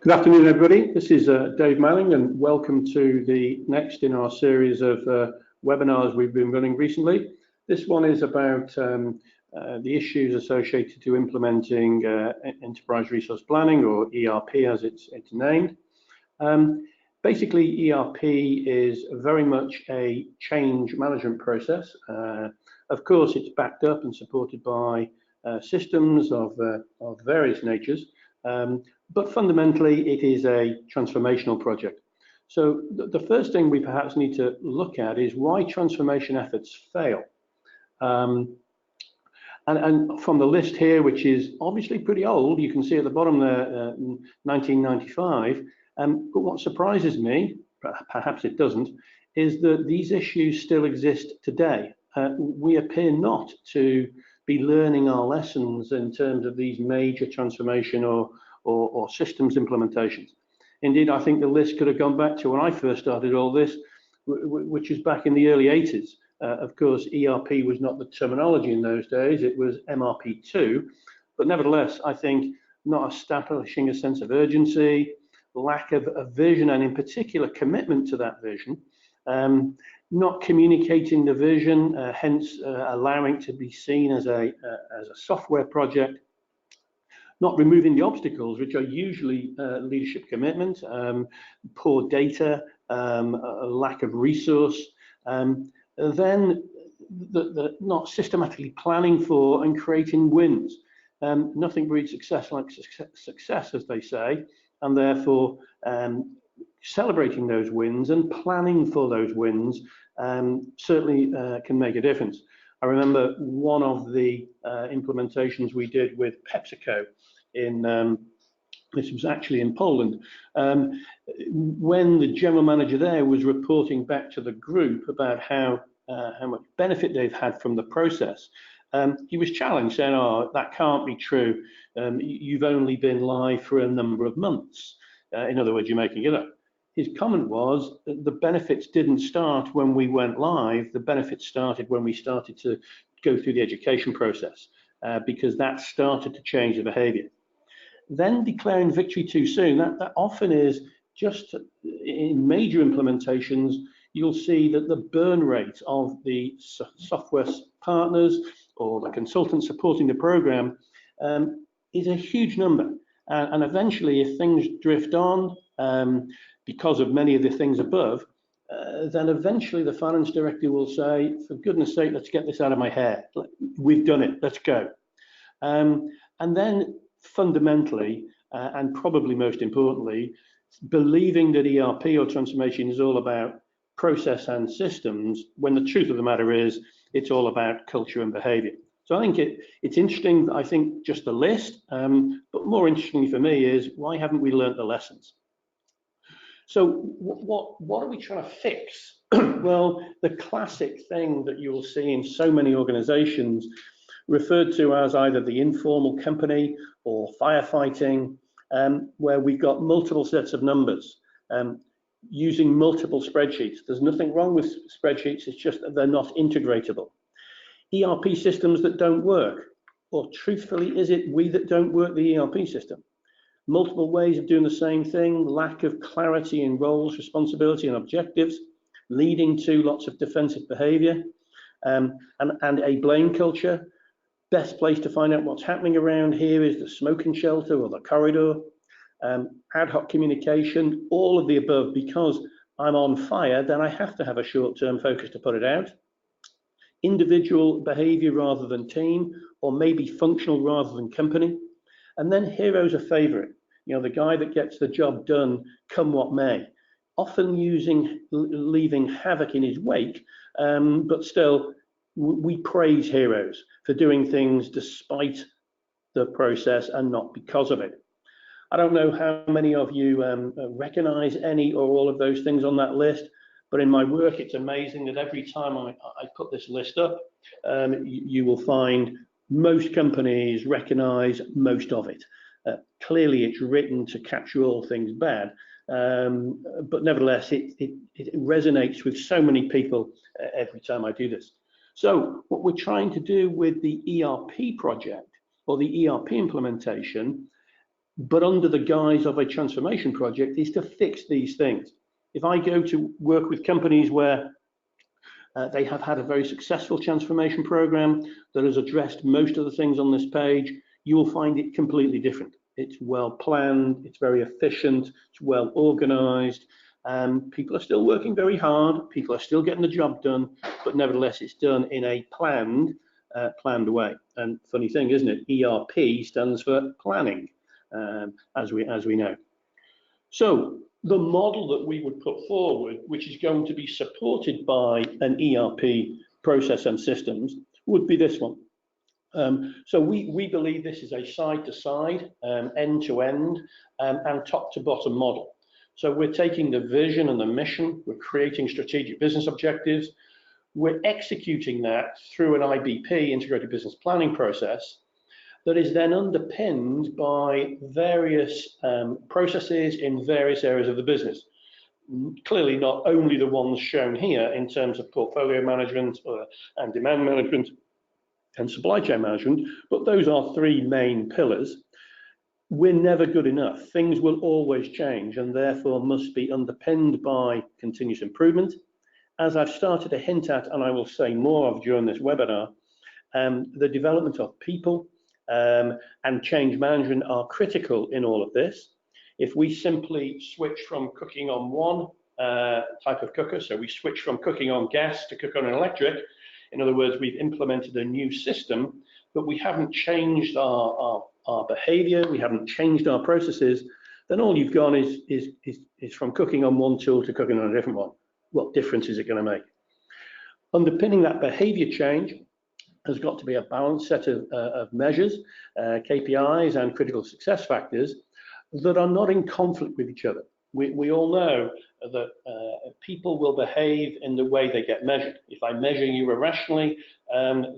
Good afternoon, everybody. This is Dave Manning, and welcome to the next in our series of webinars we've been running recently. This one is about the issues associated to implementing Enterprise Resource Planning, or ERP as it's named. Basically, ERP is very much a change management process. Of course, it's backed up and supported by systems of various natures. But fundamentally, it is a transformational project. So the first thing we perhaps need to look at is why transformation efforts fail. And from the list here, which is obviously pretty old, you can see at the bottom there, 1995. But what surprises me, perhaps it doesn't, is that these issues still exist today. We appear not to be learning our lessons in terms of these major transformation or systems implementations. Indeed, I think the list could have gone back to when I first started all this, which is back in the early 80s. Of course, ERP was not the terminology in those days, it was MRP2, but nevertheless, I think not establishing a sense of urgency, lack of a vision, and in particular commitment to that vision, not communicating the vision, hence allowing it to be seen as a software project, not removing the obstacles, which are usually leadership commitment, poor data, a lack of resource, then not systematically planning for and creating wins. Nothing breeds success like success, as they say, and therefore celebrating those wins and planning for those wins certainly can make a difference. I remember one of the implementations we did with PepsiCo this was actually in Poland, when the general manager there was reporting back to the group about how much benefit they've had from the process. He was challenged, saying, "Oh, that can't be true. You've only been live for a number of months." In other words, you're making it up. His comment was that the benefits didn't start when we went live. The benefits started when we started to go through the education process, because that started to change the behavior. Then declaring victory too soon, that often is just in major implementations, you'll see that the burn rate of the software partners or the consultants supporting the program is a huge number. And eventually, if things drift on because of many of the things above, then eventually the finance director will say, "For goodness sake, let's get this out of my hair. We've done it, let's go." And then fundamentally, and probably most importantly, believing that ERP or transformation is all about process and systems, when the truth of the matter is, it's all about culture and behavior. So I think it's interesting, I think, just the list, but more interestingly for me is, why haven't we learned the lessons? So what are we trying to fix? Well, the classic thing that you will see in so many organizations referred to as either the informal company or firefighting, where we've got multiple sets of numbers, using multiple spreadsheets. There's nothing wrong with spreadsheets, it's just that they're not integratable. ERP systems that don't work, or truthfully, is it we that don't work the ERP system? Multiple ways of doing the same thing, lack of clarity in roles, responsibility, and objectives, leading to lots of defensive behavior, and a blame culture. Best place to find out what's happening around here is the smoking shelter or the corridor. Ad hoc communication, all of the above, because I'm on fire, then I have to have a short-term focus to put it out. Individual behavior rather than team, or maybe functional rather than company. And then hero's a favorite, the guy that gets the job done come what may, often leaving havoc in his wake, but still we praise heroes for doing things despite the process and not because of it. I don't know how many of you recognize any or all of those things on that list, but in my work, it's amazing that every time I put this list up, you will find most companies recognize most of it. Clearly, it's written to capture all things bad, but nevertheless, it resonates with so many people every time I do this. So what we're trying to do with the ERP project or the ERP implementation, but under the guise of a transformation project, is to fix these things. If I go to work with companies where they have had a very successful transformation program that has addressed most of the things on this page, you will find it completely different. It's well planned, it's very efficient, it's well organized. People are still working very hard, people are still getting the job done, but nevertheless it's done in a planned way. And funny thing, isn't it? ERP stands for planning, as we know. So the model that we would put forward, which is going to be supported by an ERP process and systems, would be this one. So we believe this is a side-to-side, end-to-end, and top-to-bottom model. So we're taking the vision and the mission, we're creating strategic business objectives, we're executing that through an IBP, integrated business planning process, that is then underpinned by various processes in various areas of the business. Clearly not only the ones shown here in terms of portfolio management and demand management and supply chain management, but those are three main pillars. We're never good enough. Things will always change and therefore must be underpinned by continuous improvement. As I've started to hint at, and I will say more of during this webinar, the development of people and change management are critical in all of this. If we simply switch from cooking on one type of cooker, so we switch from cooking on gas to cook on an electric, in other words, we've implemented a new system, but we haven't changed our behavior, we haven't changed our processes, then all you've gone is from cooking on one tool to cooking on a different one. What difference is it going to make? Underpinning that behavior change has got to be a balanced set of measures, KPIs and critical success factors that are not in conflict with each other. We all know that people will behave in the way they get measured. If I measure you irrationally,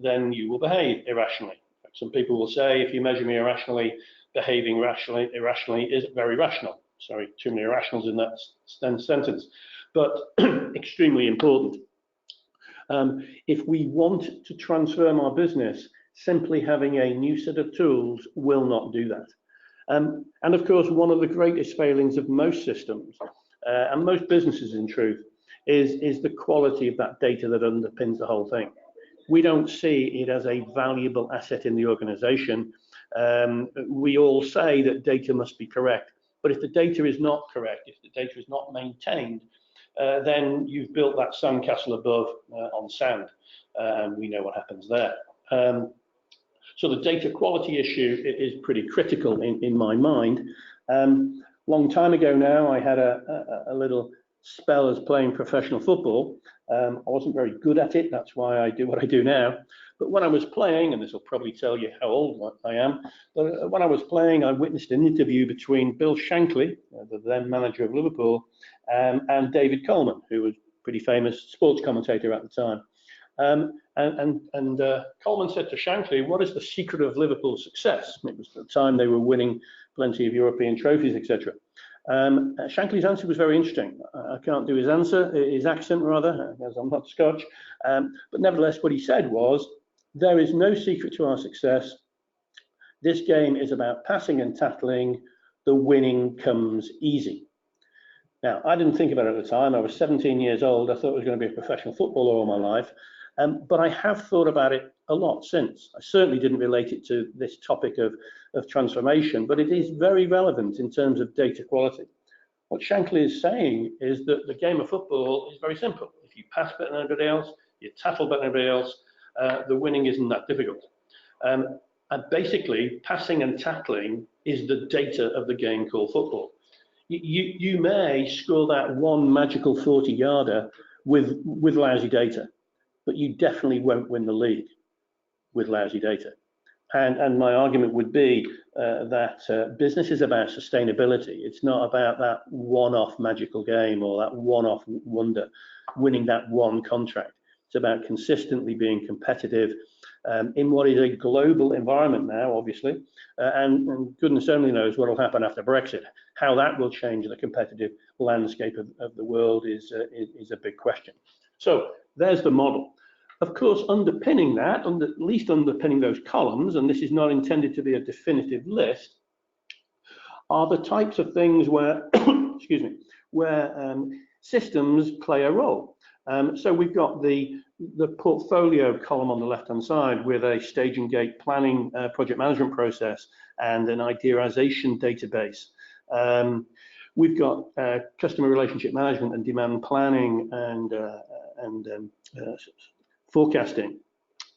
then you will behave irrationally. Some people will say, if you measure me irrationally, behaving irrationally is very rational. Sorry, too many irrationals in that sentence, but extremely important. If we want to transform our business, simply having a new set of tools will not do that. And of course, one of the greatest failings of most systems and most businesses, in truth, is the quality of that data that underpins the whole thing. We don't see it as a valuable asset in the organization. We all say that data must be correct, but if the data is not correct, if the data is not maintained, then you've built that sandcastle above on sand, and we know what happens there. So the data quality issue is pretty critical in my mind. Long time ago now, I had a little spell as playing professional football. I wasn't very good at it, that's why I do what I do now. But when I was playing, and this will probably tell you how old I am, but when I was playing, I witnessed an interview between Bill Shankly, the then manager of Liverpool, and David Coleman, who was a pretty famous sports commentator at the time. Coleman said to Shankly, what is the secret of Liverpool's success? It was the time they were winning plenty of European trophies, etc. Shankly's answer was very interesting. I can't do his accent rather, as I'm not Scotch. But nevertheless, what he said was, there is no secret to our success. This game is about passing and tackling. The winning comes easy. Now, I didn't think about it at the time. I was 17 years old. I thought I was going to be a professional footballer all my life. But I have thought about it a lot since. I certainly didn't relate it to this topic of transformation, but it is very relevant in terms of data quality. What Shankly is saying is that the game of football is very simple. If you pass better than everybody else, you tackle better than everybody else, the winning isn't that difficult. And basically, passing and tackling is the data of the game called football. You may score that one magical 40-yarder with lousy data, but you definitely won't win the league with lousy data. And my argument would be that business is about sustainability. It's not about that one-off magical game or that one-off wonder, winning that one contract. It's about consistently being competitive in what is a global environment now, obviously, and goodness only knows what will happen after Brexit. How that will change the competitive landscape of the world is a big question. So there's the model. Of course, underpinning that, at least underpinning those columns, and this is not intended to be a definitive list, are the types of things where, excuse me, where systems play a role. So we've got the portfolio column on the left-hand side with a stage and gate planning project management process and an idealization database. We've got customer relationship management and demand planning and forecasting,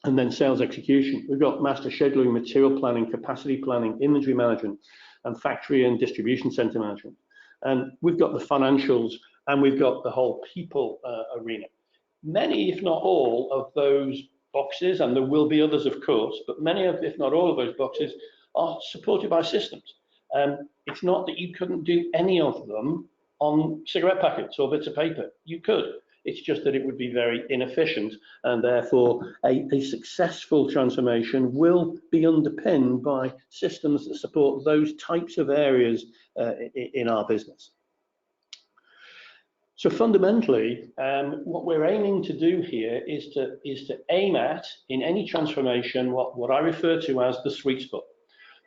and then sales execution. We've got master scheduling, material planning, capacity planning, inventory management, and factory and distribution center management. And we've got the financials, and we've got the whole people arena. Many, if not all, of those boxes, and there will be others, of course, but many of, if not all of those boxes, are supported by systems. It's not that you couldn't do any of them on cigarette packets or bits of paper. You could. It's just that it would be very inefficient, and therefore a successful transformation will be underpinned by systems that support those types of areas in our business. So fundamentally, what we're aiming to do here is to aim at, in any transformation, what I refer to as the sweet spot.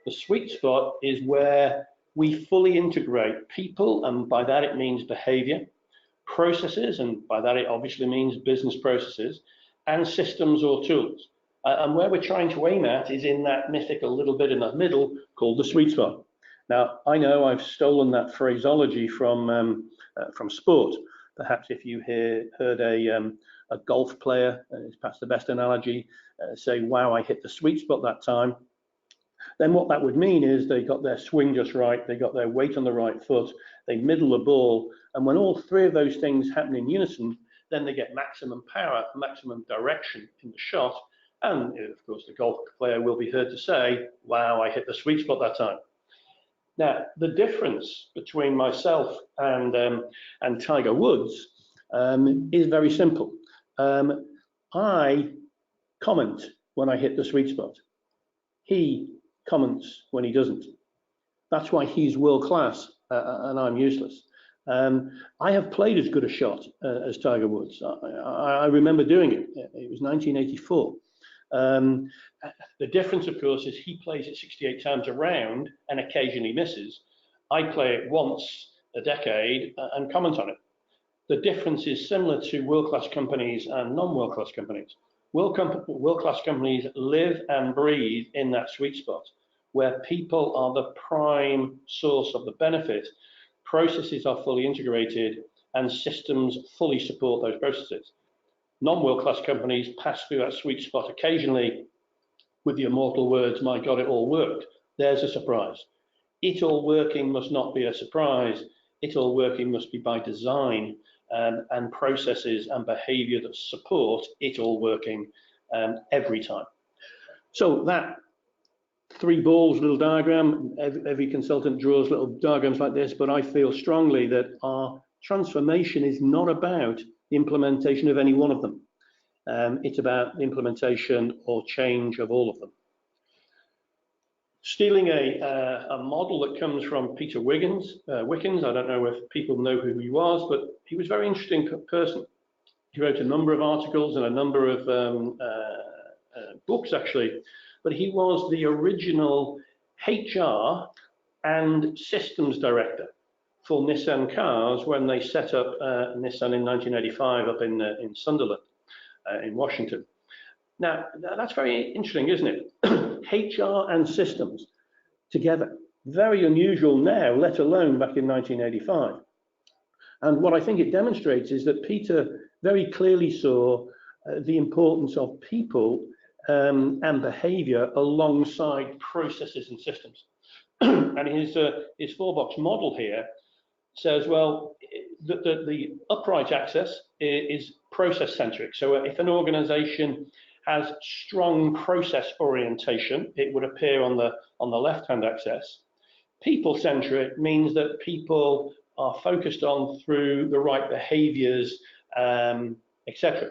The sweet spot is where we fully integrate people, and by that it means behavior, processes, and by that it obviously means business processes, and systems or tools. And where we're trying to aim at is in that mythical little bit in the middle called the sweet spot. Now, I know I've stolen that phraseology from sport. Perhaps if you heard a golf player, it's perhaps the best analogy, say, wow, I hit the sweet spot that time, then what that would mean is they got their swing just right, they got their weight on the right foot, they middle the ball, and when all three of those things happen in unison, then they get maximum power, maximum direction in the shot, and of course the golf player will be heard to say, wow, I hit the sweet spot that time. Now, the difference between myself and Tiger Woods is very simple. I comment when I hit the sweet spot. He comments when he doesn't. That's why he's world class and I'm useless. I have played as good a shot as Tiger Woods. I remember doing it. It was 1984. The difference, of course, is he plays it 68 times a round and occasionally misses. I play it once a decade and comment on it. The difference is similar to world-class companies and non-world-class companies. World-class companies live and breathe in that sweet spot where people are the prime source of the benefit, processes are fully integrated, and systems fully support those processes. Non-world-class companies pass through that sweet spot occasionally with the immortal words, my God, it all worked. There's a surprise. It all working must not be a surprise. It all working must be by design and processes and behavior that support it all working every time. So that three balls little diagram, every consultant draws little diagrams like this, but I feel strongly that our transformation is not about the implementation of any one of them. It's about the implementation or change of all of them. Stealing a model that comes from Peter Wickens, I don't know if people know who he was, but he was a very interesting person. He wrote a number of articles and a number of books, actually, but he was the original HR and systems director for Nissan cars when they set up Nissan in 1985 up in Sunderland, in Washington. Now, that's very interesting, isn't it? HR and systems together. Very unusual now, let alone back in 1985. And what I think it demonstrates is that Peter very clearly saw the importance of people and behavior alongside processes and systems. And his four-box model here says, well, the upright axis is process-centric. So if an organization has strong process orientation, it would appear on the left-hand axis. People-centric means that people are focused on through the right behaviors, etc.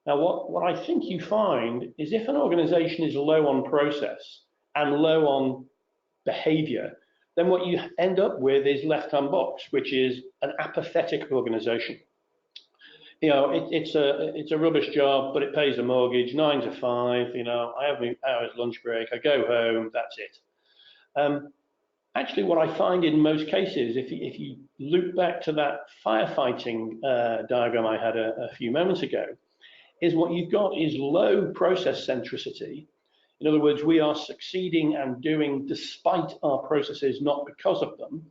Now, what I think you find is if an organization is low on process and low on behavior, then what you end up with is left-hand box, which is an apathetic organization. You know, it's a rubbish job, but it pays the mortgage, 9 to 5, you know, I have my hours lunch break, I go home, that's it. Actually, what I find in most cases, if you loop back to that firefighting diagram I had a few moments ago, is what you've got is low process centricity. In other words, we are succeeding and doing despite our processes, not because of them.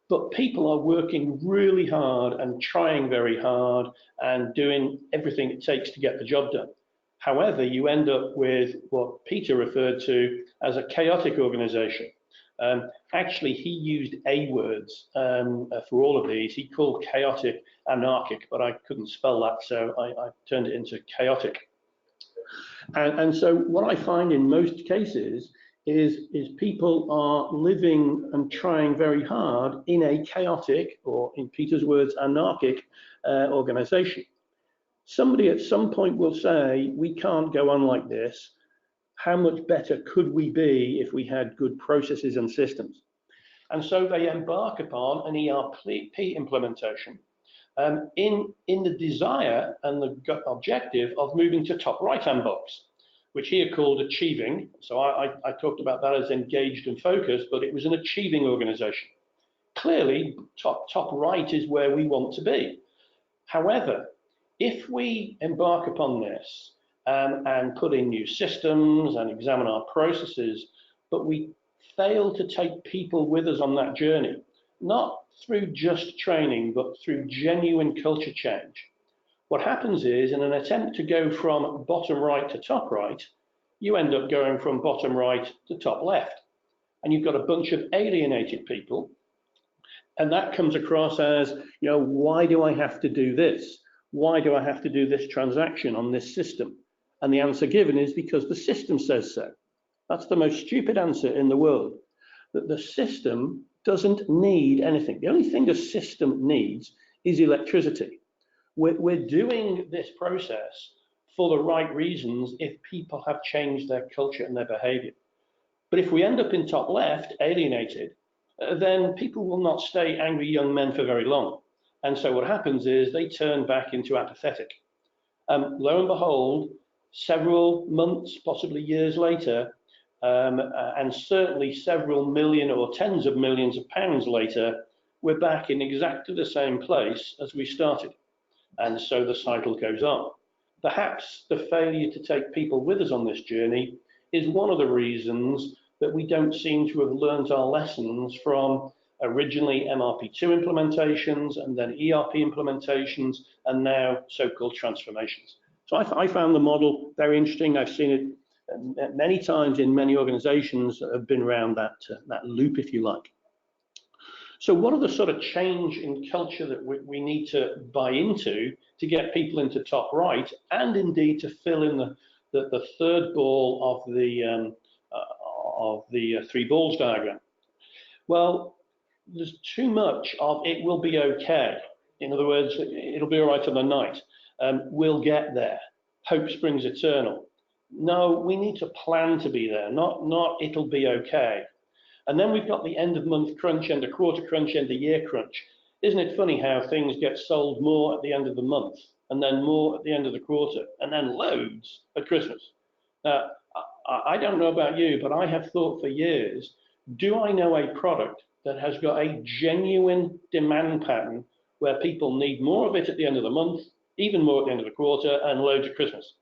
But people are working really hard and trying very hard and doing everything it takes to get the job done. However, you end up with what Peter referred to as a chaotic organization. Actually, he used A words for all of these. He called chaotic anarchic, but I couldn't spell that, so I turned it into chaotic. And so what I find in most cases is people are living and trying very hard in a chaotic, or in Peter's words, anarchic organization. Somebody at some point will say, we can't go on like this. How much better could we be if we had good processes and systems? And so they embark upon an ERP implementation in the desire and the objective of moving to top right-hand box, which he had called achieving. So I talked about that as engaged and focused, but it was an achieving organization. Clearly, top right is where we want to be. However, if we embark upon this and put in new systems and examine our processes, but we fail to take people with us on that journey, not through just training, but through genuine culture change, what happens is, in an attempt to go from bottom right to top right, you end up going from bottom right to top left. And you've got a bunch of alienated people. And that comes across as, why do I have to do this? Why do I have to do this transaction on this system? And the answer given is because the system says so. That's the most stupid answer in the world, that the system doesn't need anything. The only thing a system needs is electricity. We're doing this process for the right reasons if people have changed their culture and their behavior. But if we end up in top left, alienated, then people will not stay angry young men for very long. And so what happens is they turn back into apathetic. Lo and behold, several months, possibly years later, and certainly several million or tens of millions of pounds later, we're back in exactly the same place as we started. And so the cycle goes on. Perhaps the failure to take people with us on this journey is one of the reasons that we don't seem to have learned our lessons from originally MRP2 implementations and then ERP implementations and now so-called transformations. So I found the model very interesting. I've seen it many times in many organizations that have been around that loop, if you like. So what are the sort of change in culture that we need to buy into to get people into top right, and indeed to fill in the third ball of the three balls diagram? Well, there's too much of it will be okay. In other words, it'll be all right on the night. We'll get there. Hope springs eternal. No, we need to plan to be there, not it'll be okay. And then we've got the end of month crunch, end of quarter crunch, end of year crunch. Isn't it funny how things get sold more at the end of the month, and then more at the end of the quarter, and then loads at Christmas? Now, I don't know about you, but I have thought for years, do I know a product that has got a genuine demand pattern where people need more of it at the end of the month, even more at the end of the quarter, and loads at Christmas?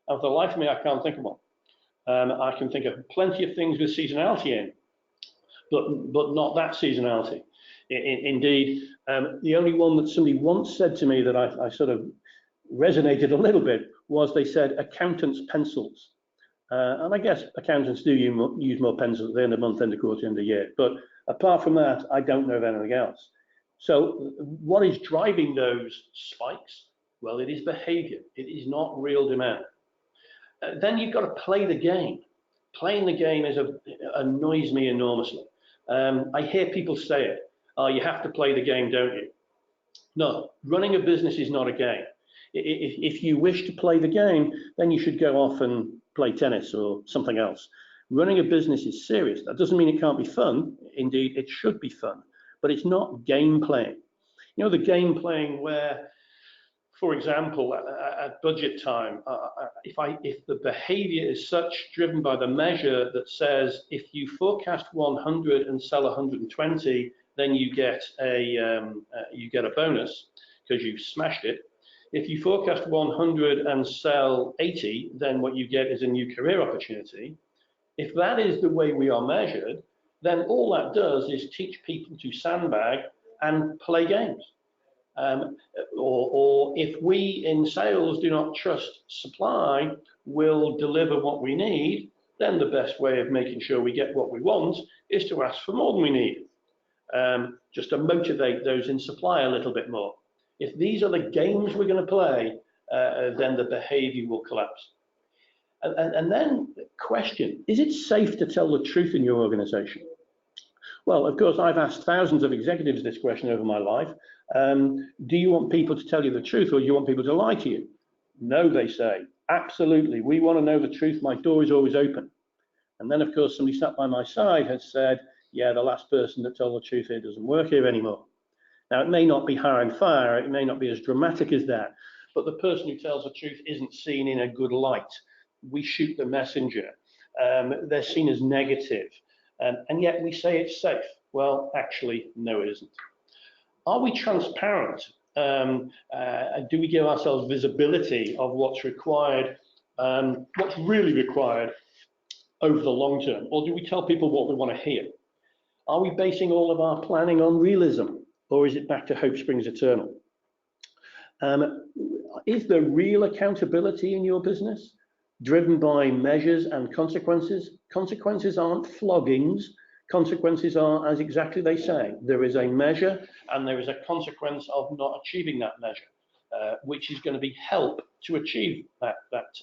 And for the life of me, I can't think of one. I can think of plenty of things with seasonality in, but not that seasonality. Indeed, the only one that somebody once said to me that I sort of resonated a little bit was they said accountants' pencils. And I guess accountants do use more pencils at the end of the month, end of quarter, end of year. But apart from that, I don't know of anything else. So what is driving those spikes? Well, it is behavior. It is not real demand. Then you've got to play the game. Playing the game annoys me enormously. I hear people say it. Oh, you have to play the game, don't you? No, running a business is not a game. If you wish to play the game, then you should go off and play tennis or something else. Running a business is serious. That doesn't mean it can't be fun. Indeed, it should be fun, but it's not game playing. The game playing where For example, at budget time, if the behavior is such driven by the measure that says if you forecast 100 and sell 120, then you get a bonus because you've smashed it. If you forecast 100 and sell 80, then what you get is a new career opportunity. If that is the way we are measured, then all that does is teach people to sandbag and play games. Or if we in sales do not trust supply will deliver what we need, then the best way of making sure we get what we want is to ask for more than we need, just to motivate those in supply a little bit more. If these are the games we're going to play, then the behavior will collapse. And then the question, is it safe to tell the truth in your organization? Well, of course, I've asked thousands of executives this question over my life. Do you want people to tell you the truth, or do you want people to lie to you? No, they say. Absolutely. We want to know the truth. My door is always open. And then, of course, somebody sat by my side has said, yeah, the last person that told the truth here doesn't work here anymore. Now, it may not be hire and fire. It may not be as dramatic as that. But the person who tells the truth isn't seen in a good light. We shoot the messenger. They're seen as negative. And yet we say it's safe. Well, actually, no, it isn't. Are we transparent? Do we give ourselves visibility of what's required, what's really required over the long term? Or do we tell people what we want to hear? Are we basing all of our planning on realism? Or is it back to hope springs eternal? Is there real accountability in your business driven by measures and consequences? Consequences aren't floggings. Consequences are as exactly they say. There is a measure and there is a consequence of not achieving that measure, which is going to be help to achieve that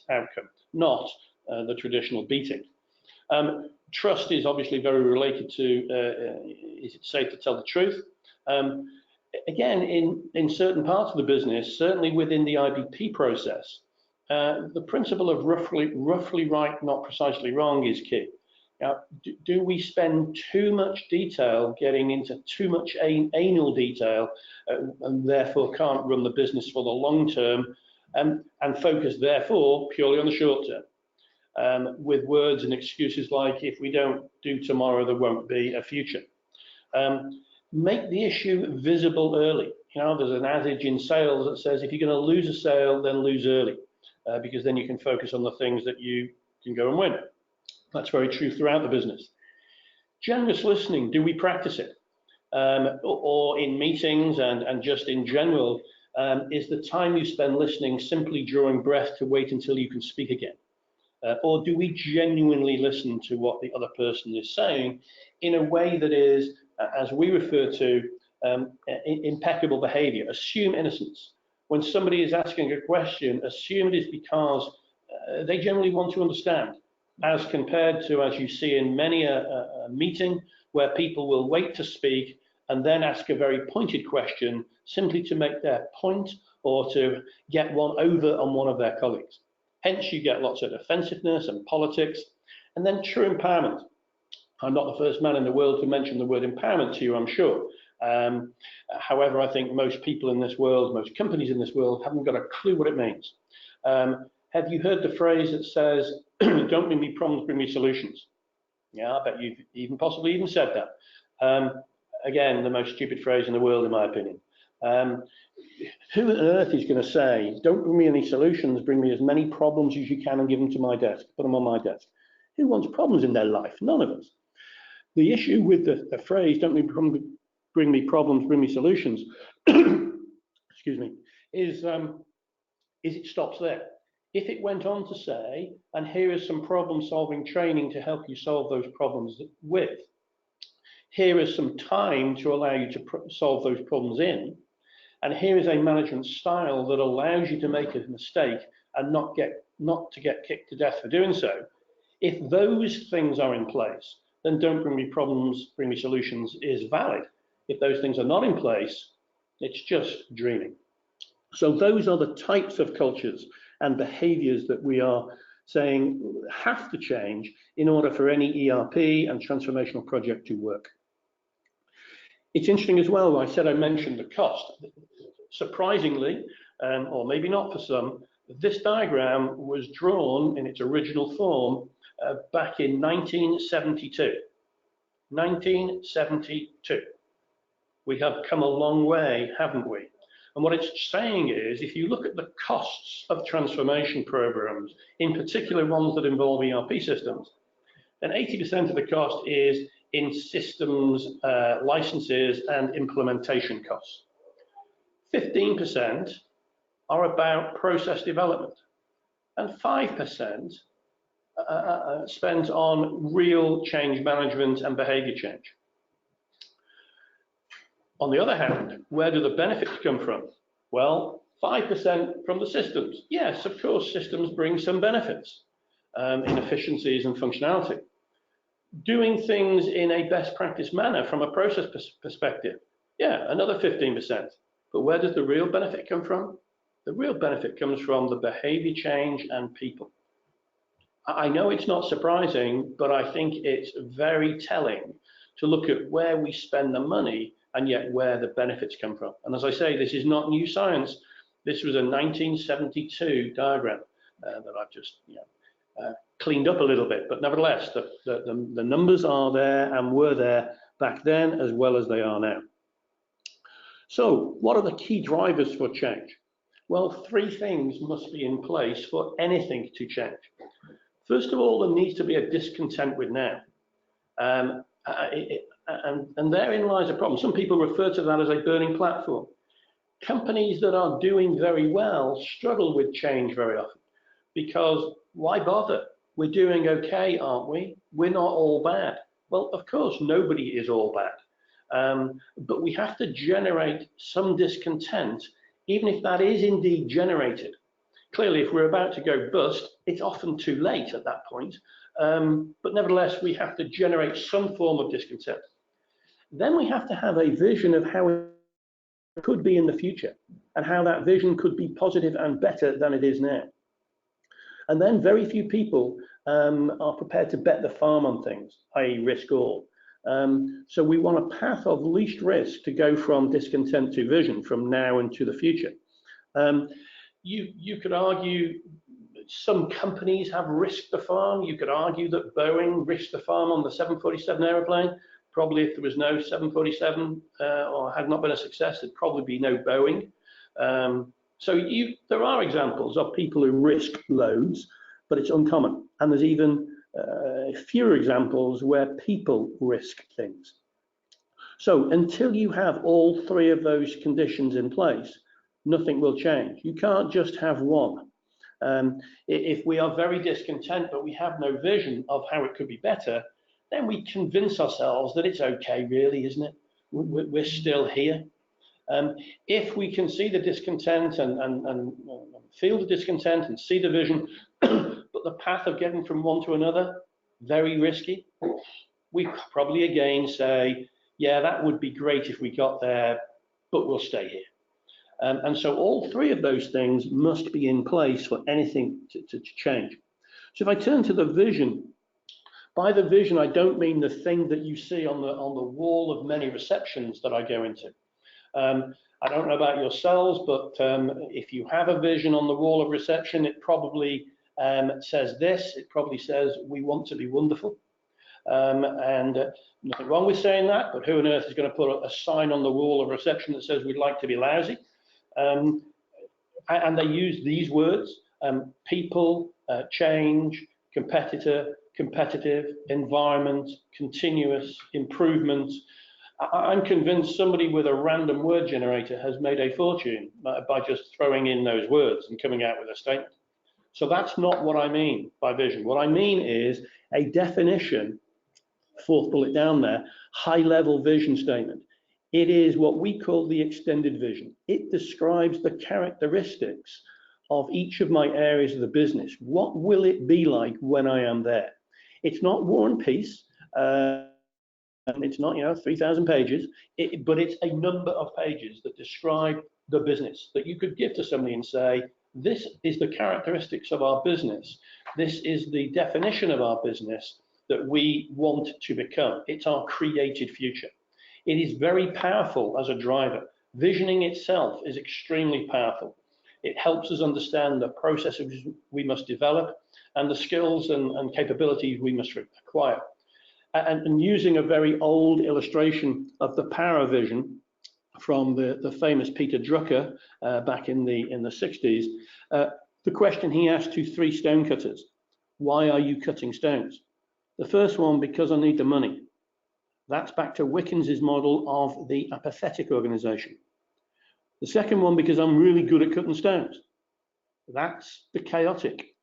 outcome, not the traditional beating. Trust is obviously very related to, is it safe to tell the truth? Again, in certain parts of the business, certainly within the IBP process, the principle of roughly right, not precisely wrong is key. Now, do we spend too much detail getting into too much anal detail and therefore can't run the business for the long term and focus therefore purely on the short term with words and excuses like if we don't do tomorrow, there won't be a future. Make the issue visible early. You know, there's an adage in sales that says if you're going to lose a sale, then lose early because then you can focus on the things that you can go and win. That's very true throughout the business. Generous listening, do we practice it? Or in meetings and just in general, is the time you spend listening simply drawing breath to wait until you can speak again? Or do we genuinely listen to what the other person is saying in a way that is, as we refer to, impeccable behavior? Assume innocence. When somebody is asking a question, assume it is because they generally want to understand, as compared to, as you see in many a meeting, where people will wait to speak and then ask a very pointed question simply to make their point or to get one over on one of their colleagues. Hence, you get lots of defensiveness and politics, and then true empowerment. I'm not the first man in the world to mention the word empowerment to you, I'm sure. However, I think most people in this world, most companies in this world haven't got a clue what it means. Have you heard the phrase that says, don't bring me problems, bring me solutions? Yeah, I bet you've possibly even said that. Again, the most stupid phrase in the world, in my opinion. Who on earth is going to say, don't bring me any solutions, bring me as many problems as you can and give them to my desk, put them on my desk? Who wants problems in their life? None of us. The issue with the phrase, don't bring me problems, bring me solutions, excuse me, is it stops there. If it went on to say, and here is some problem-solving training to help you solve those problems with, here is some time to allow you to solve those problems in, and here is a management style that allows you to make a mistake and not to get kicked to death for doing so. If those things are in place, then don't bring me problems, bring me solutions is valid. If those things are not in place, it's just dreaming. So those are the types of cultures and behaviors that we are saying have to change in order for any ERP and transformational project to work. It's interesting as well, I said I mentioned the cost. Surprisingly, or maybe not for some. This diagram was drawn in its original form back in 1972. 1972. We have come a long way, haven't we? And what it's saying is, if you look at the costs of transformation programs, in particular ones that involve ERP systems, then 80% of the cost is in systems, licenses, and implementation costs. 15% are about process development, and 5% spent on real change management and behavior change. On the other hand, where do the benefits come from? Well, 5% from the systems. Yes, of course, systems bring some benefits in efficiencies and functionality. Doing things in a best practice manner from a process perspective, yeah, another 15%. But where does the real benefit come from? The real benefit comes from the behavior change and people. I know it's not surprising, but I think it's very telling to look at where we spend the money and yet where the benefits come from. And as I say, this is not new science. This was a 1972 diagram that I've just cleaned up a little bit, but nevertheless, the numbers are there and were there back then as well as they are now. So what are the key drivers for change? Well, three things must be in place for anything to change. First of all, there needs to be a discontent with now. And therein lies a problem. Some people refer to that as a burning platform. Companies that are doing very well struggle with change very often, because why bother? We're doing okay, aren't we? We're not all bad. Well, of course, nobody is all bad. But we have to generate some discontent, even if that is indeed generated. Clearly, if we're about to go bust, it's often too late at that point. But nevertheless, we have to generate some form of discontent. Then we have to have a vision of how it could be in the future and how that vision could be positive and better than it is now. And then very few people are prepared to bet the farm on things, i.e. risk all. So we want a path of least risk to go from discontent to vision, from now into the future. You could argue some companies have risked the farm. You could argue that Boeing risked the farm on the 747 aeroplane. Probably if there was no 747 or had not been a success, there'd probably be no Boeing. So there are examples of people who risk loads, but it's uncommon. And there's even fewer examples where people risk things. So until you have all three of those conditions in place, nothing will change. You can't just have one. If we are very discontent, but we have no vision of how it could be better, then we convince ourselves that it's okay, really, isn't it? We're still here. If we can see the discontent and feel the discontent and see the vision, but the path of getting from one to another, very risky, we probably again say, yeah, that would be great if we got there, but we'll stay here. And so all three of those things must be in place for anything to change. So if I turn to the vision, by the vision, I don't mean the thing that you see on the wall of many receptions that I go into. I don't know about yourselves, but if you have a vision on the wall of reception, it probably says this. It probably says, we want to be wonderful. And nothing wrong with saying that, but who on earth is going to put a sign on the wall of reception that says we'd like to be lousy? And they use these words, people, change, competitor, competitive, environment, continuous, improvement. I'm convinced somebody with a random word generator has made a fortune by just throwing in those words and coming out with a statement. So that's not what I mean by vision. What I mean is a definition, fourth bullet down there, high-level vision statement. It is what we call the extended vision. It describes the characteristics of each of my areas of the business. What will it be like when I am there? It's not War and Peace. And it's not, 3,000 pages, but it's a number of pages that describe the business that you could give to somebody and say, this is the characteristics of our business. This is the definition of our business that we want to become. It's our created future. It is very powerful as a driver. Visioning itself is extremely powerful. It helps us understand the processes we must develop and the skills and capabilities we must acquire. And using a very old illustration of the power vision from the famous Peter Drucker back in the 60s, the question he asked to 3 stonecutters: why are you cutting stones? The first one, because I need the money. That's back to Wickens's model of the apathetic organization. The second one, because I'm really good at cutting stones. That's the chaotic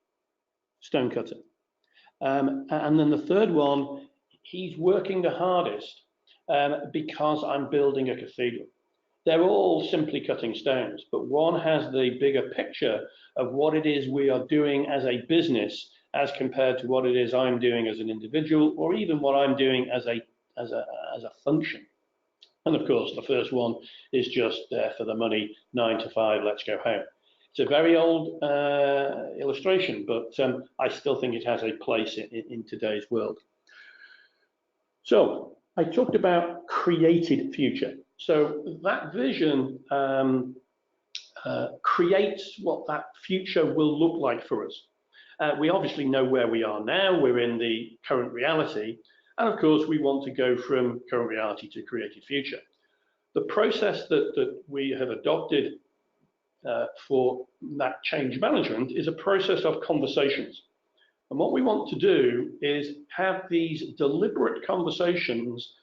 stonecutter. And then the third one, he's working the hardest because I'm building a cathedral. They're all simply cutting stones, but one has the bigger picture of what it is we are doing as a business as compared to what it is I'm doing as an individual, or even what I'm doing as a function. And of course, the first one is just there for the money, 9 to 5, let's go home. It's a very old illustration, but I still think it has a place in today's world. So I talked about created future. So that vision creates what that future will look like for us. We obviously know where we are now. We're in the current reality. And of course, we want to go from current reality to created future. The process that we have adopted for that change management is a process of conversations. And what we want to do is have these deliberate conversations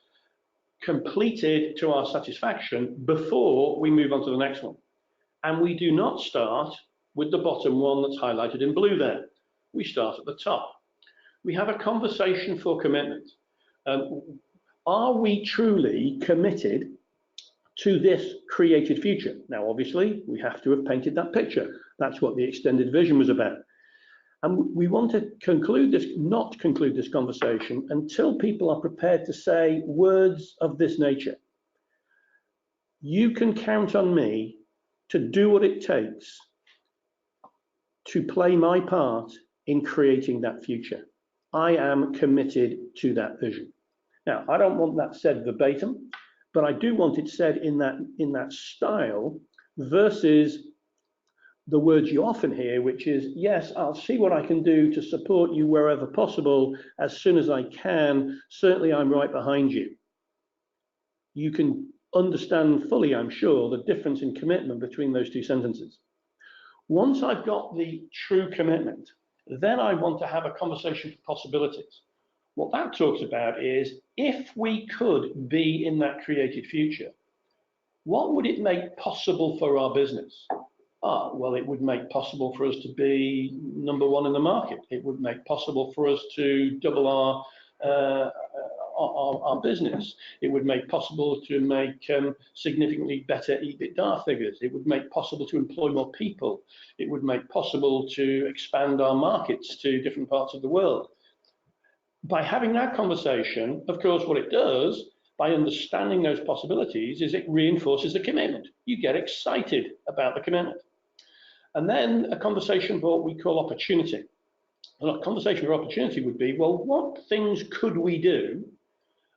completed to our satisfaction before we move on to the next one. And we do not start with the bottom one that's highlighted in blue there. We start at the top. We have a conversation for commitment. Are we truly committed to this created future? Now, obviously, we have to have painted that picture. That's what the extended vision was about. And we want to not conclude this conversation until people are prepared to say words of this nature. You can count on me to do what it takes to play my part in creating that future. I am committed to that vision. Now, I don't want that said verbatim, but I do want it said in that style versus the words you often hear, which is, yes, I'll see what I can do to support you wherever possible as soon as I can. Certainly, I'm right behind you. You can understand fully, I'm sure, the difference in commitment between those two sentences. Once I've got the true commitment, then I want to have a conversation for possibilities. What that talks about is, if we could be in that created future, what would it make possible for our business? Well, it would make possible for us to be number 1 in the market. It would make possible for us to double our business. It would make possible to make significantly better EBITDA figures. It would make possible to employ more people. It would make possible to expand our markets to different parts of the world. By having that conversation, of course, what it does, by understanding those possibilities, is it reinforces the commitment. You get excited about the commitment. And then a conversation for what we call opportunity. And a conversation for opportunity would be, well, what things could we do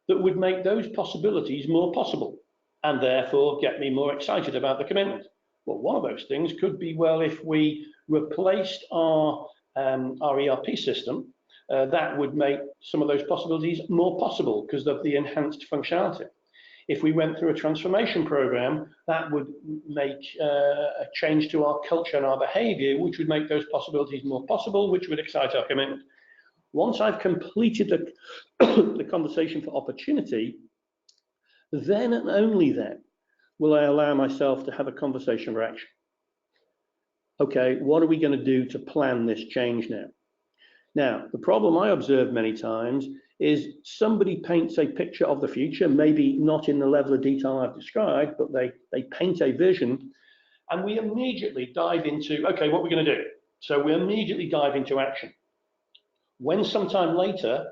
that would make those possibilities more possible and therefore get me more excited about the commitment? Well, one of those things could be, well, if we replaced our ERP system, that would make some of those possibilities more possible because of the enhanced functionality. If we went through a transformation program, that would make a change to our culture and our behavior, which would make those possibilities more possible, which would excite our commitment. Once I've completed the conversation for opportunity, then and only then will I allow myself to have a conversation for action. Okay, what are we going to do to plan this change now? Now, the problem I observe many times is somebody paints a picture of the future, maybe not in the level of detail I've described, but they paint a vision, and we immediately dive into, okay, what we're going to do. So we immediately dive into action. When sometime later,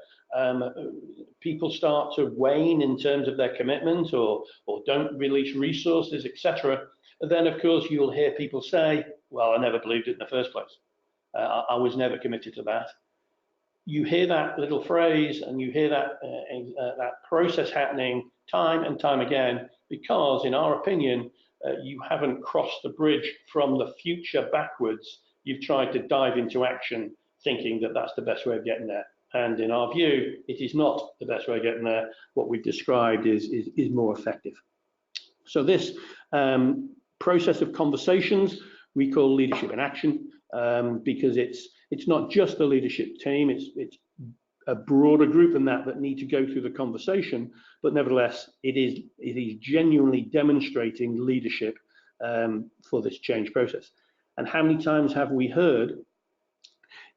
people start to wane in terms of their commitment or don't release resources, etc., then of course you'll hear people say, well, I never believed it in the first place. I was never committed to that. You hear that little phrase and you hear that process happening time and time again because, in our opinion, you haven't crossed the bridge from the future backwards. You've tried to dive into action thinking that that's the best way of getting there. And in our view, it is not the best way of getting there. What we've described is more effective. So this process of conversations we call leadership in action, because it's not just the leadership team, it's a broader group than that need to go through the conversation, but nevertheless, it is genuinely demonstrating leadership for this change process. And how many times have we heard,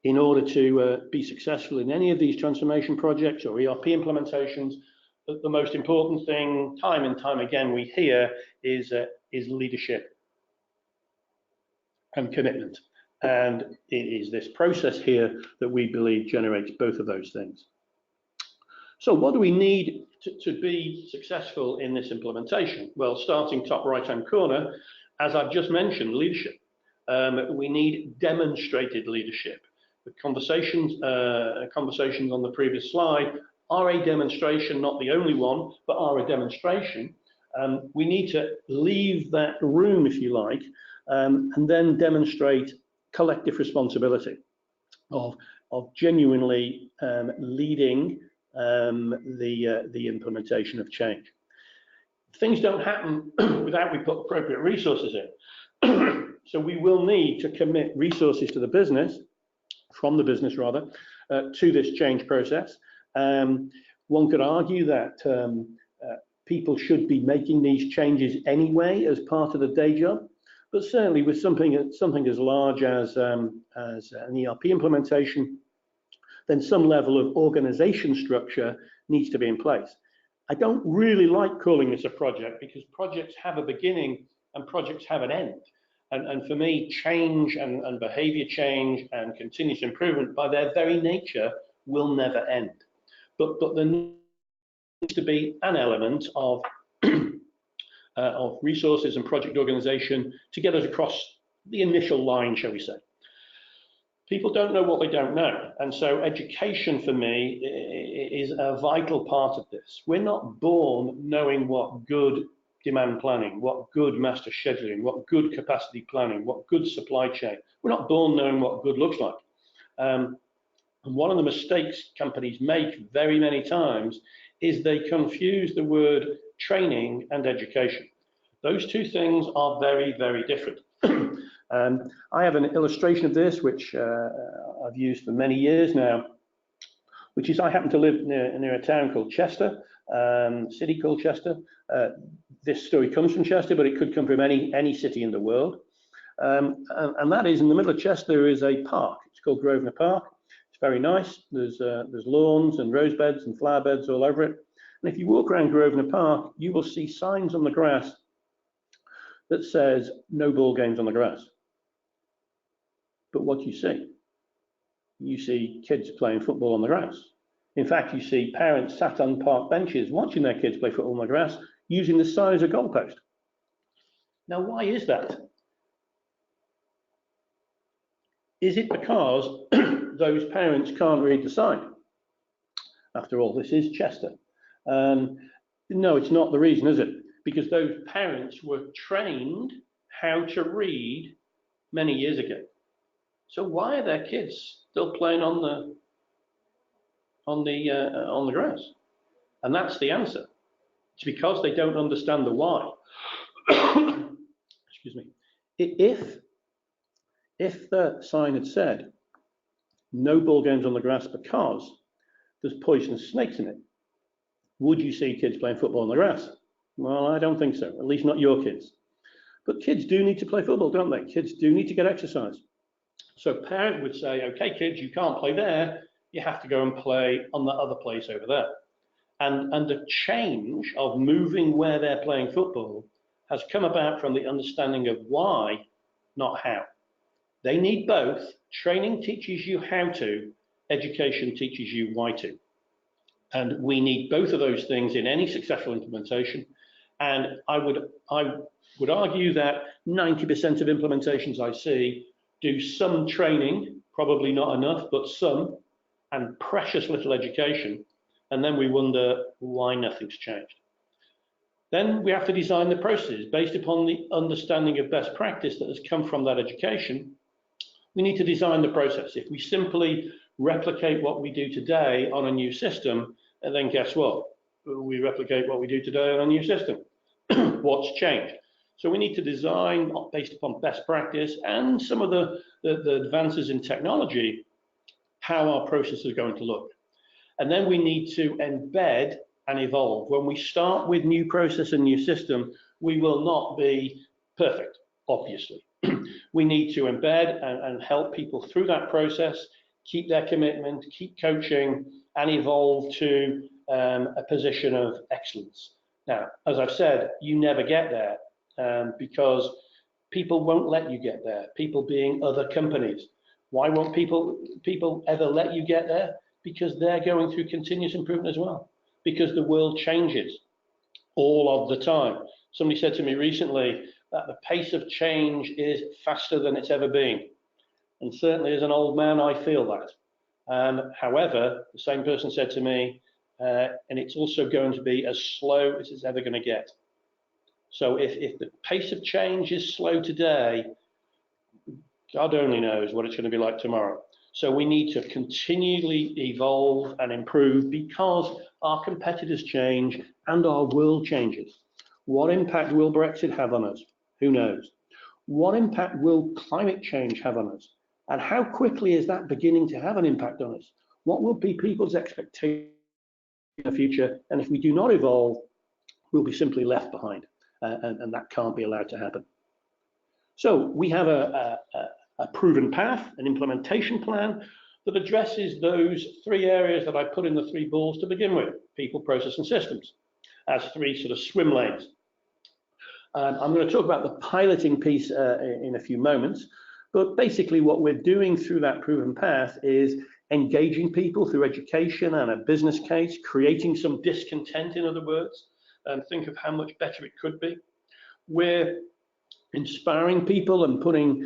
in order to be successful in any of these transformation projects or ERP implementations, that the most important thing, time and time again, we hear is leadership and commitment. And it is this process here that we believe generates both of those things. So what do we need to be successful in this implementation? Well, starting top right-hand corner, as I've just mentioned, leadership. We need demonstrated leadership. The conversations on the previous slide are a demonstration, not the only one, but are a demonstration. We need to leave that room, if you like, and then demonstrate collective responsibility of genuinely leading the implementation of change. Things don't happen without we put appropriate resources in. So we will need to commit resources to the business, from the business rather, to this change process. One could argue that people should be making these changes anyway as part of the day job, but certainly with something as large as an ERP implementation, then some level of organization structure needs to be in place. I don't really like calling this a project, because projects have a beginning and projects have an end. And for me, change and behavior change and continuous improvement by their very nature will never end. But there needs to be an element of resources and project organization to get us across the initial line, shall we say. People don't know what they don't know. And so education for me is a vital part of this. We're not born knowing what good demand planning, what good master scheduling, what good capacity planning, what good supply chain. We're not born knowing what good looks like. And one of the mistakes companies make very many times is they confuse the word training and education. Those two things are very, very different. I have an illustration of this, which I've used for many years now, which is I happen to live near a town called Chester, city called Chester. This story comes from Chester, but it could come from any city in the world. And that is, in the middle of Chester, there is a park. It's called Grosvenor Park. It's very nice. There's lawns and rose beds and flower beds all over it. And if you walk around Grosvenor Park, you will see signs on the grass that says no ball games on the grass. But what do you see? You see kids playing football on the grass. In fact, you see parents sat on park benches watching their kids play football on the grass, using the sign as a goalpost. Now, why is that? Is it because those parents can't read the sign? After all, this is Chester. No, it's not the reason, is it? Because those parents were trained how to read many years ago. So why are their kids still playing on the grass? And that's the answer. It's because they don't understand the why. Excuse me. If the sign had said no ball games on the grass because there's poisonous snakes in it, would you see kids playing football on the grass? Well, I don't think so, at least not your kids. But kids do need to play football, don't they? Kids do need to get exercise. So a parent would say, okay, kids, you can't play there. You have to go and play on that other place over there. And the change of moving where they're playing football has come about from the understanding of why, not how. They need both. Training teaches you how to, education teaches you why to. And we need both of those things in any successful implementation. And I would argue that 90% of implementations I see do some training, probably not enough, but some, and precious little education. And then we wonder why nothing's changed. Then we have to design the processes based upon the understanding of best practice that has come from that education. We need to design the process. If we simply replicate what we do today on a new system, and then guess what? We replicate what we do today on a new system. What's changed? So we need to design based upon best practice and some of the advances in technology, how our process is going to look. And then we need to embed and evolve. When we start with new process and new system, we will not be perfect, obviously. We need to embed and help people through that process, keep their commitment, keep coaching, and evolve to a position of excellence. Now, as I've said, you never get there because people won't let you get there, people being other companies. Why won't people ever let you get there? Because they're going through continuous improvement as well, because the world changes all of the time. Somebody said to me recently that the pace of change is faster than it's ever been. And certainly as an old man, I feel that. However, the same person said to me, and it's also going to be as slow as it's ever going to get. So if the pace of change is slow today, God only knows what it's going to be like tomorrow. So we need to continually evolve and improve because our competitors change and our world changes. What impact will Brexit have on us? Who knows? What impact will climate change have on us? And how quickly is that beginning to have an impact on us? What will be people's expectations in the future? And if we do not evolve, we'll be simply left behind. And that can't be allowed to happen. So we have a proven path, an implementation plan that addresses those three areas that I put in the three balls to begin with: people, process, and systems, as three sort of swim lanes. I'm going to talk about the piloting piece in a few moments, but basically what we're doing through that proven path is engaging people through education and a business case, creating some discontent, in other words, and think of how much better it could be. We're inspiring people and putting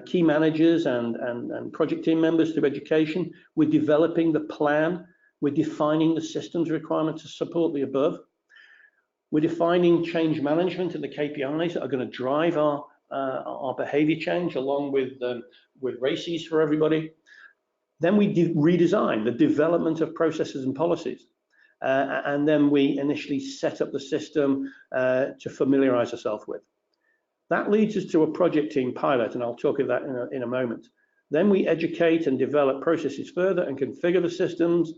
key managers and project team members through education. We're developing the plan. We're defining the systems requirements to support the above. We're defining change management and the KPIs that are going to drive our behavior change, along with RACEs for everybody. Then we redesign the development of processes and policies. And then we initially set up the system to familiarize ourselves with. That leads us to a project team pilot, and I'll talk of that in a moment. Then we educate and develop processes further and configure the systems,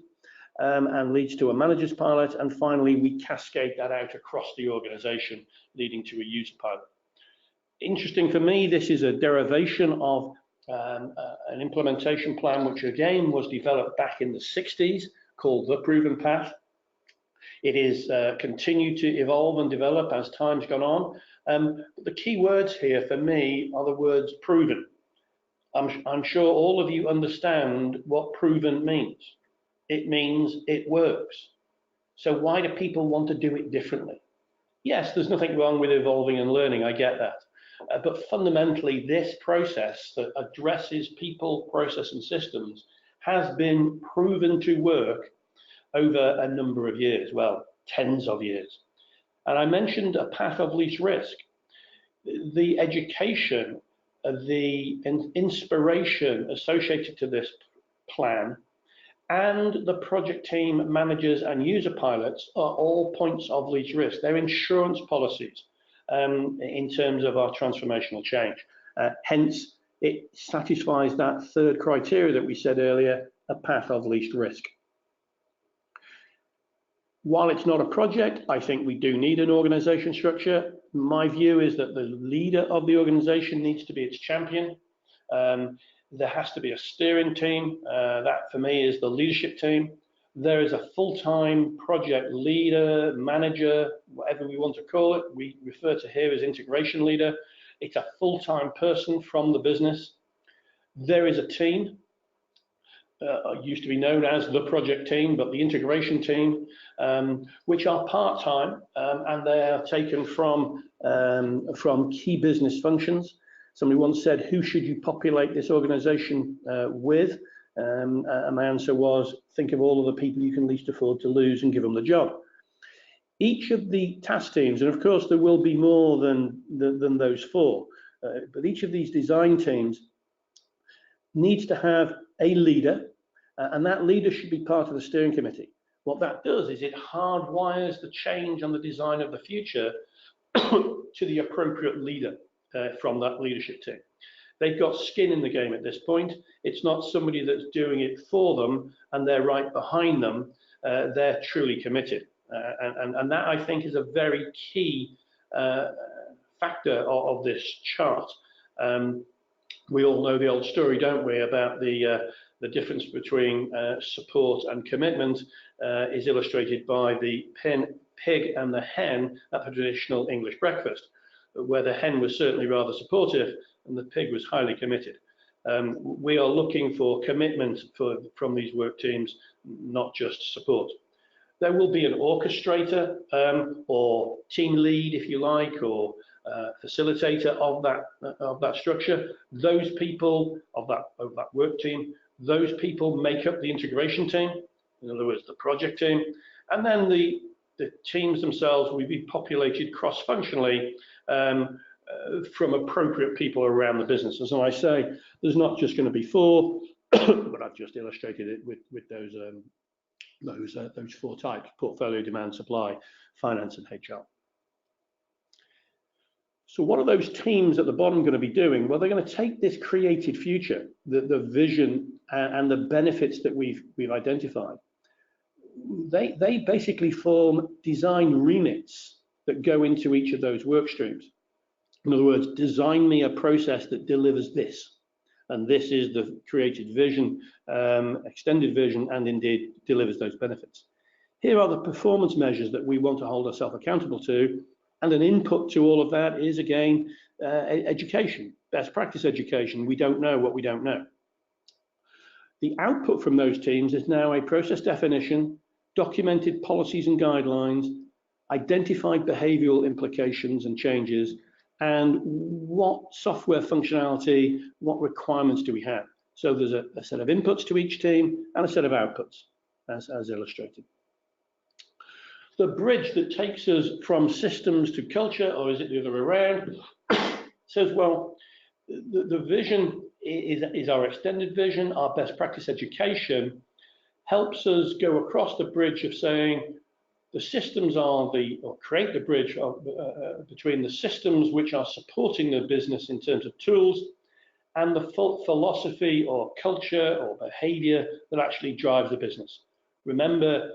and leads to a manager's pilot. And finally, we cascade that out across the organization, leading to a user pilot. Interesting for me, this is a derivation of an implementation plan, which again was developed back in the 60s, called the Proven Path. It is continued to evolve and develop as time's gone on. But the key words here for me are the words proven. I'm sure all of you understand what proven means. It means it works. So why do people want to do it differently? Yes, there's nothing wrong with evolving and learning, I get that. But fundamentally, this process that addresses people, process, and systems has been proven to work over a number of years, well, tens of years. And I mentioned a path of least risk. The education, the inspiration associated to this plan, and the project team managers and user pilots are all points of least risk. They're insurance policies in terms of our transformational change. Hence, it satisfies that third criteria that we said earlier, a path of least risk. While it's not a project, I think we do need an organization structure. My view is that the leader of the organization needs to be its champion. There has to be a steering team. That for me is the leadership team. There is a full-time project leader, manager, whatever we want to call it. We refer to here as integration leader. It's a full-time person from the business. There is a team. Used to be known as the project team, but the integration team, which are part-time, and they are taken from key business functions. Somebody once said, who should you populate this organization with? And my answer was, think of all of the people you can least afford to lose and give them the job. Each of the task teams, and of course there will be more than those 4, but each of these design teams needs to have a leader, and that leader should be part of the steering committee. What that does is it hardwires the change on the design of the future to the appropriate leader from that leadership team. They've got skin in the game at this point. It's not somebody that's doing it for them and they're right behind them. They're truly committed. And that, I think, is a very key factor of this chart. We all know the old story, don't we, about the difference between support and commitment is illustrated by the pig and the hen at the traditional English breakfast, where the hen was certainly rather supportive and the pig was highly committed. We are looking for commitment from these work teams, not just support. There will be an orchestrator or team lead, if you like, or facilitator of that structure. Those people of that work team, those people make up the integration team, in other words, the project team, and then the teams themselves will be populated cross-functionally from appropriate people around the business. As I say, there's not just going to be 4, but I've just illustrated it with those 4 types: portfolio, demand, supply, finance, and HR. So what are those teams at the bottom going to be doing? Well, they're going to take this created future, the vision and the benefits that we've identified. They basically form design remits that go into each of those work streams. In other words, design me a process that delivers this. And this is the created vision, extended vision, and indeed delivers those benefits. Here are the performance measures that we want to hold ourselves accountable to. And an input to all of that is, again, education, best practice education. We don't know what we don't know. The output from those teams is now a process definition, documented policies and guidelines, identified behavioral implications and changes, and what software functionality, what requirements do we have. So there's a set of inputs to each team and a set of outputs, as illustrated. The bridge that takes us from systems to culture, or is it the other way around, says, well, the vision is our extended vision. Our best practice education helps us go across the bridge of saying the systems or create the bridge between the systems which are supporting the business in terms of tools and the philosophy or culture or behavior that actually drives the business. Remember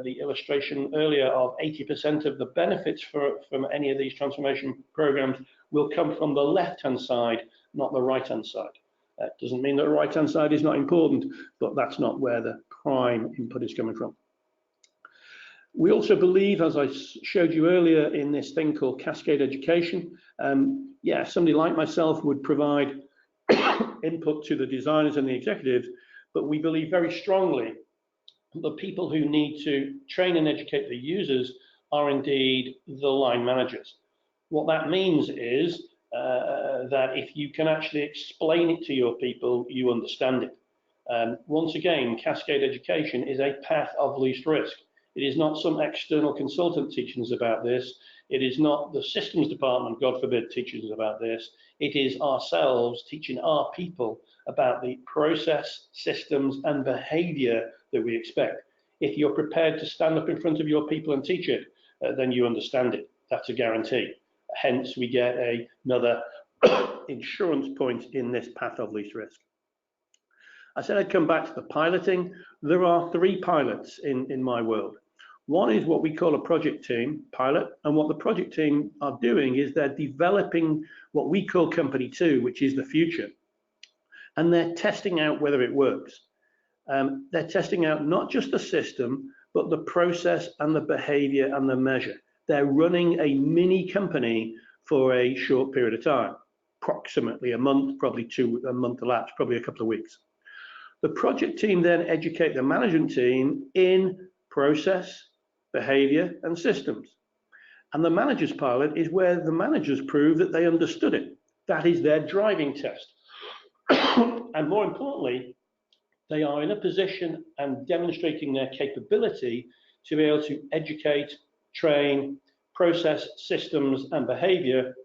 the illustration earlier of 80% of the benefits from any of these transformation programs will come from the left-hand side, not the right-hand side. That doesn't mean that the right-hand side is not important, but that's not where the prime input is coming from. We also believe, as I showed you earlier, in this thing called cascade education. Somebody like myself would provide input to the designers and the executives, but we believe very strongly the people who need to train and educate the users are indeed the line managers. What that means is that if you can actually explain it to your people, you understand it. Once again, cascade education is a path of least risk. It is not some external consultant teaching us about this. It is not the systems department, God forbid, teaching us about this. It is ourselves teaching our people about the process, systems, and behavior that we expect. If you're prepared to stand up in front of your people and teach it, then you understand it. That's a guarantee. Hence, we get another insurance point in this path of least risk. I said I'd come back to the piloting. There are 3 pilots in my world. One is what we call a project team pilot, and what the project team are doing is they're developing what we call company 2, which is the future, and they're testing out whether it works. They're testing out not just the system, but the process and the behavior and the measure. They're running a mini company for a short period of time, approximately a month, probably a month elapsed, probably a couple of weeks. The project team then educate the management team in process, behavior, and systems. And the manager's pilot is where the managers prove that they understood it. That is their driving test. And more importantly, they are in a position and demonstrating their capability to be able to educate, train, process, systems, and behavior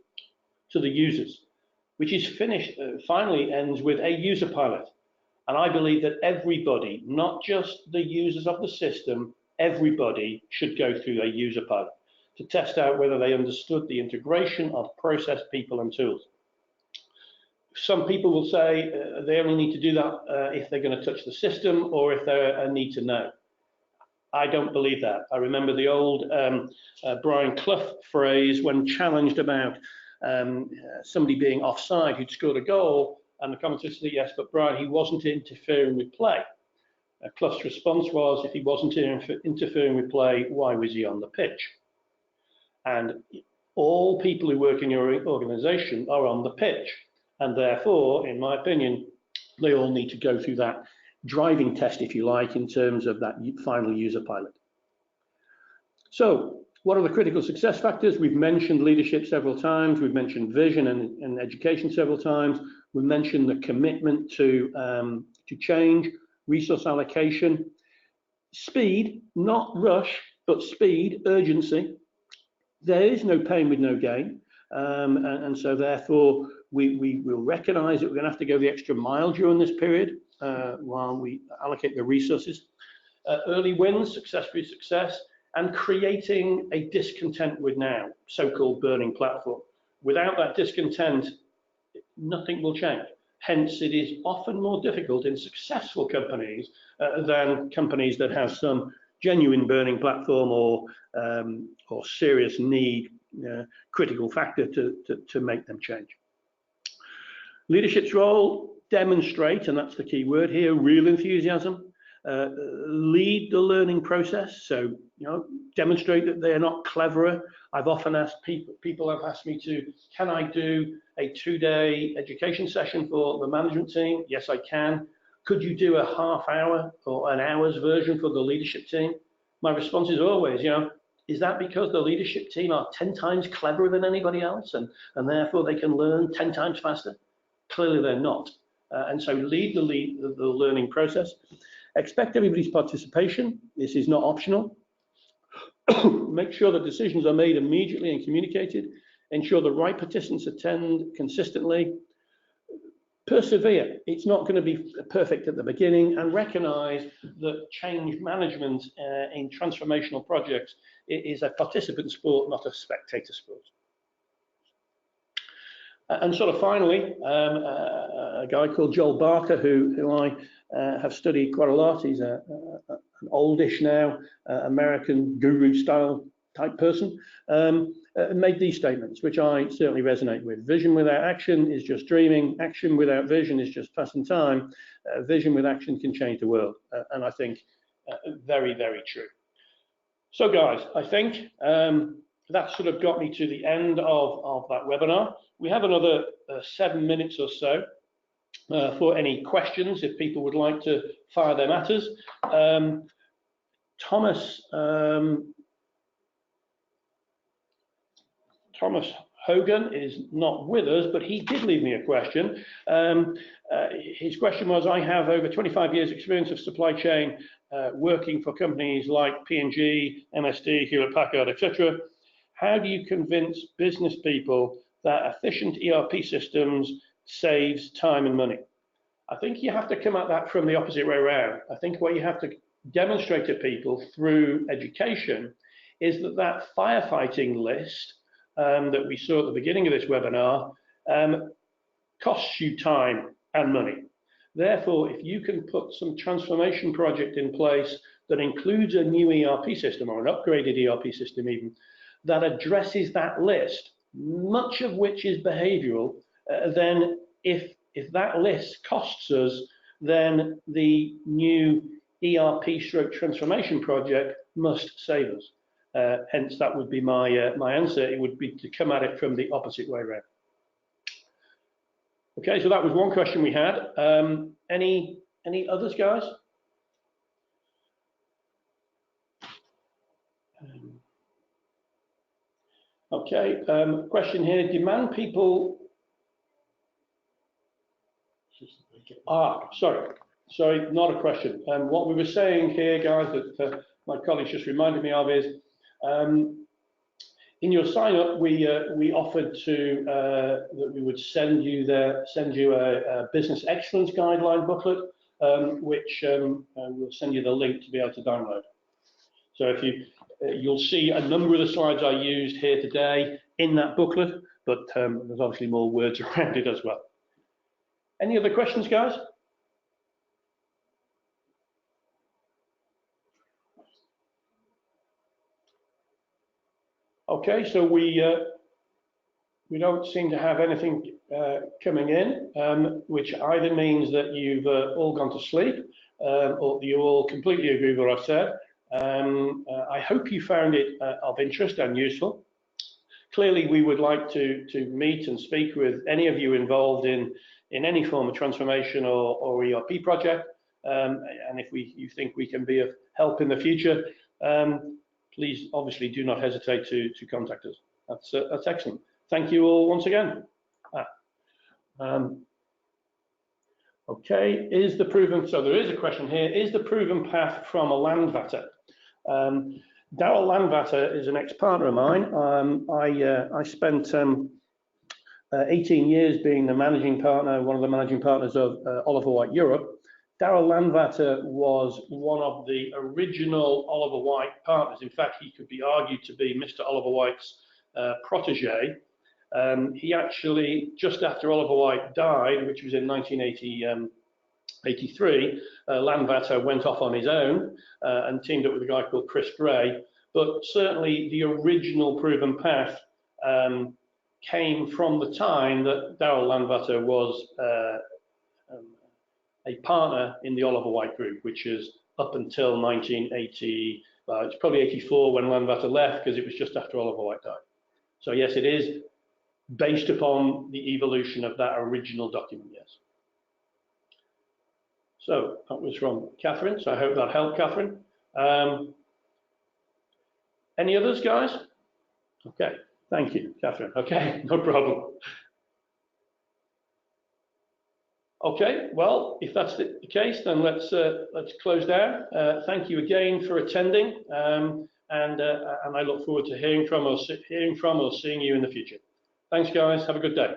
to the users, which is finally ends with a user pilot. And I believe that everybody, not just the users of the system, everybody should go through a user pilot to test out whether they understood the integration of process, people, and tools. Some people will say they only need to do that if they're going to touch the system or if they're a need to know. I don't believe that. I remember the old Brian Clough phrase when challenged about somebody being offside who'd scored a goal, and the commentator said, yes, but Brian, he wasn't interfering with play. Clough's response was, if he wasn't interfering with play, why was he on the pitch? And all people who work in your organization are on the pitch. And therefore, in my opinion, they all need to go through that driving test, if you like, in terms of that final user pilot. So what are the critical success factors? We've mentioned leadership several times. We've mentioned vision and education several times. We mentioned the commitment to change, resource allocation, speed, not rush, but speed, urgency. There is no pain with no gain. And so therefore, we will recognize that we're going to have to go the extra mile during this period while we allocate the resources. Early wins, success breeds success, and creating a discontent with now, so-called burning platform. Without that discontent, nothing will change. Hence, it is often more difficult in successful companies than companies that have some genuine burning platform or serious need, critical factor to make them change. Leadership's role, demonstrate, and that's the key word here, real enthusiasm. Lead the learning process, so demonstrate that they are not cleverer. I've often asked people have asked me can I do a 2-day education session for the management team? Yes, I can. Could you do a half-hour or an hour's version for the leadership team? My response is always, is that because the leadership team are 10 times cleverer than anybody else and therefore they can learn 10 times faster? Clearly they're not. And so lead the learning process. Expect everybody's participation. This is not optional. Make sure that decisions are made immediately and communicated. Ensure the right participants attend consistently. Persevere. It's not going to be perfect at the beginning, and recognize that change management in transformational projects is a participant sport, not a spectator sport. And sort of finally, a guy called Joel Barker, who I have studied quite a lot. He's an oldish now American guru style type person, made these statements, which I certainly resonate with. Vision without action is just dreaming. Action without vision is just passing time. Vision with action can change the world. And I think very, very true. So guys, I think that sort of got me to the end of that webinar. We have another 7 minutes or so for any questions, if people would like to fire them at us. Thomas Hogan is not with us, but he did leave me a question. His question was, I have over 25 years experience of supply chain working for companies like P&G, MSD, Hewlett-Packard, etc. How do you convince business people that efficient ERP systems saves time and money? I think you have to come at that from the opposite way around. I think what you have to demonstrate to people through education is that firefighting list that we saw at the beginning of this webinar costs you time and money. Therefore, if you can put some transformation project in place that includes a new ERP system or an upgraded ERP system even, that addresses that list, much of which is behavioral, then if that list costs us, then the new ERP stroke transformation project must save us. Hence, that would be my answer. It would be to come at it from the opposite way around. Okay, so that was one question we had. Any others, guys? Okay, question here. Demand people. Sorry, not a question. What we were saying here, guys, that my colleagues just reminded me of is in your sign up, we offered to that we would send you a business excellence guideline booklet, which we'll send you the link to be able to download. So if you'll see a number of the slides I used here today in that booklet, but there's obviously more words around it as well. Any other questions, guys? Okay, so we don't seem to have anything coming in, which either means that you've all gone to sleep or you all completely agree with what I've said. I hope you found it of interest and useful. Clearly, we would like to meet and speak with any of you involved in any form of transformation or ERP project. And if you think we can be of help in the future, please obviously do not hesitate to contact us. That's excellent. Thank you all once again. Okay, is the proven, so there is a question here, is the proven path from a Landvatter? Daryl Landvatter is an ex-partner of mine. I spent 18 years being the managing partner, one of the managing partners of Oliver White Europe. Daryl Landvatter was one of the original Oliver White partners. In fact, he could be argued to be Mr. Oliver White's protege. He actually, just after Oliver White died, which was in 1983, Landvatter went off on his own and teamed up with a guy called Chris Gray. But certainly the original proven path came from the time that Daryl Landvatter was a partner in the Oliver White Group, which is up until 1980, it's probably 84 when Landvatter left, because it was just after Oliver White died. So yes, it is based upon the evolution of that original document, yes. So that was from Catherine, so I hope that helped, Catherine. Any others, guys? Okay, thank you, Catherine. Okay, no problem. Okay, well, if that's the case, then let's close down. Thank you again for attending, and I look forward to hearing from or seeing you in the future. Thanks, guys. Have a good day.